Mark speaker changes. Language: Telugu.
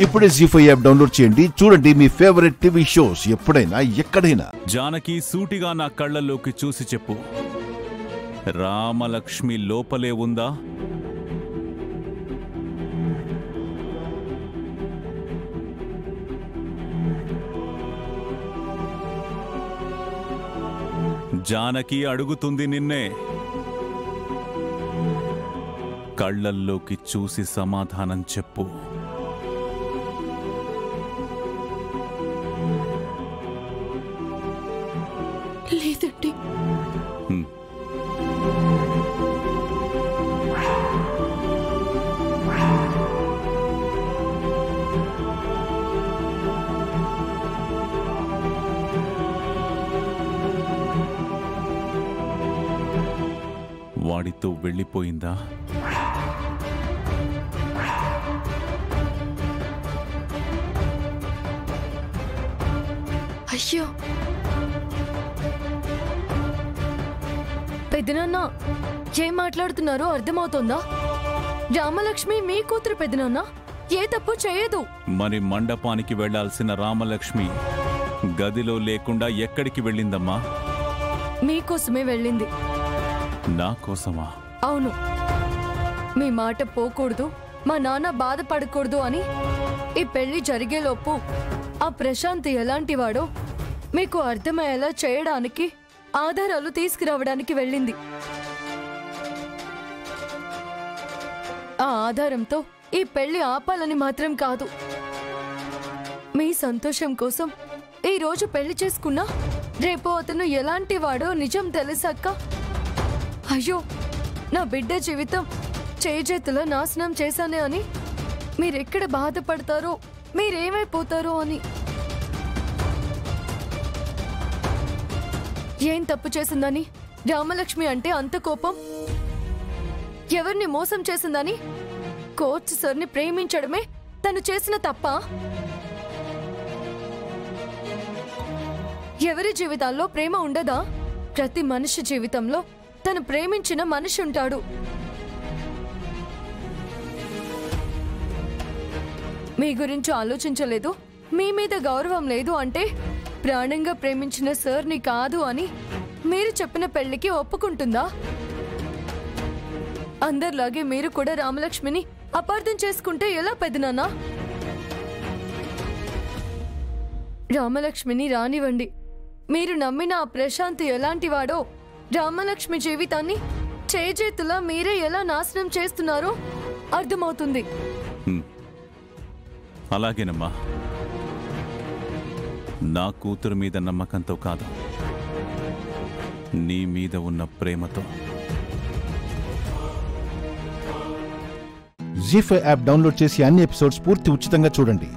Speaker 1: ఇప్పుడే జీ5 యాప్ డౌన్లోడ్ చేయండి. చూడండి మీ ఫేవరెట్ టీవీ షోస్ ఎప్పుడైనా ఎక్కడైనా.
Speaker 2: జానకి సూటిగా నా కళ్ళల్లోకి చూసి చెప్పు, రామలక్ష్మి లోపలే ఉందా? జానకి అడుగుతుంది నిన్నే. కళ్ళల్లోకి చూసి సమాధానం చెప్పు.
Speaker 3: లేదండి.
Speaker 2: వాడితో వెళ్ళిపోయిందా?
Speaker 3: అయ్యో పెద్దనాన్న, ఏం మాట్లాడుతున్నారో అర్థమవుతోందా? రామలక్ష్మి మీ కూతురు పెద్దనాన్న, ఏ తప్పు చేయదు.
Speaker 2: మరి మండపానికి వెళ్లాల్సిన రామలక్ష్మి గదిలో లేకుండా ఎక్కడికి వెళ్ళిందమ్మా?
Speaker 3: మీకోసమే వెళ్ళింది.
Speaker 2: నా కోసమా?
Speaker 3: అవును, మీ మాట పోకూడదు, మా నాన్న బాధపడకూడదు అని ఈ పెళ్లి జరిగేలోపు ఆ ప్రశాంత్ ఎలాంటివాడో మీకు అర్థమయ్యేలా చేయడానికి ఆధారాలు తీసుకురావడానికి వెళ్ళింది. ఆ ఆధారంతో ఈ పెళ్లి ఆపాలని మాత్రం కాదు, మీ సంతోషం కోసం ఈ రోజు పెళ్లి చేసుకున్నా రేపు అతను ఎలాంటి వాడో నిజం తెలిసాక అయ్యో నా బిడ్డ జీవితం చేజేతుల నాశనం చేశానే అని మీరెక్కడ బాధపడతారో, మీరేమైపోతారో అని. ఏం తప్పు చేసిందని రామలక్ష్మి అంటే అంత కోపం? ఎవరిని మోసం చేసిందని కోచ్ సార్ని ప్రేమించడమే తను చేసిన తప్ప? ఎవరి జీవితాల్లో ప్రేమ ఉండదా? ప్రతి మనిషి జీవితంలో తను ప్రేమించిన మనిషి ఉంటాడు. మీ గురించి ఆలోచించలేదు, మీ మీద గౌరవం లేదు అంటే ప్రాణంగా ప్రేమించిన సార్ని కాదు అని మీరు చెప్పిన పెళ్లికి ఒప్పుకుంటుందా? అందరిలాగే మీరు కూడా రామలక్ష్మిని అపార్థం చేసుకుంటే ఎలా పెద్దనాన్న? రామలక్ష్మిని రానివ్వండి. మీరు నమ్మిన ఆ ప్రశాంత్ ఎలాంటివాడో, రామలక్ష్మి జీవితాన్ని చేజేతులా మీరే ఎలా నాశనం చేస్తున్నారో అర్థమవుతుంది.
Speaker 2: అలాగేనమ్మా, నా కూతురు మీద నమ్మకంతో కాదు, నీ మీద ఉన్న ప్రేమతో.
Speaker 1: జీ5 యాప్ డౌన్లోడ్ చేసి అన్ని ఎపిసోడ్స్ పూర్తి ఉచితంగా చూడండి.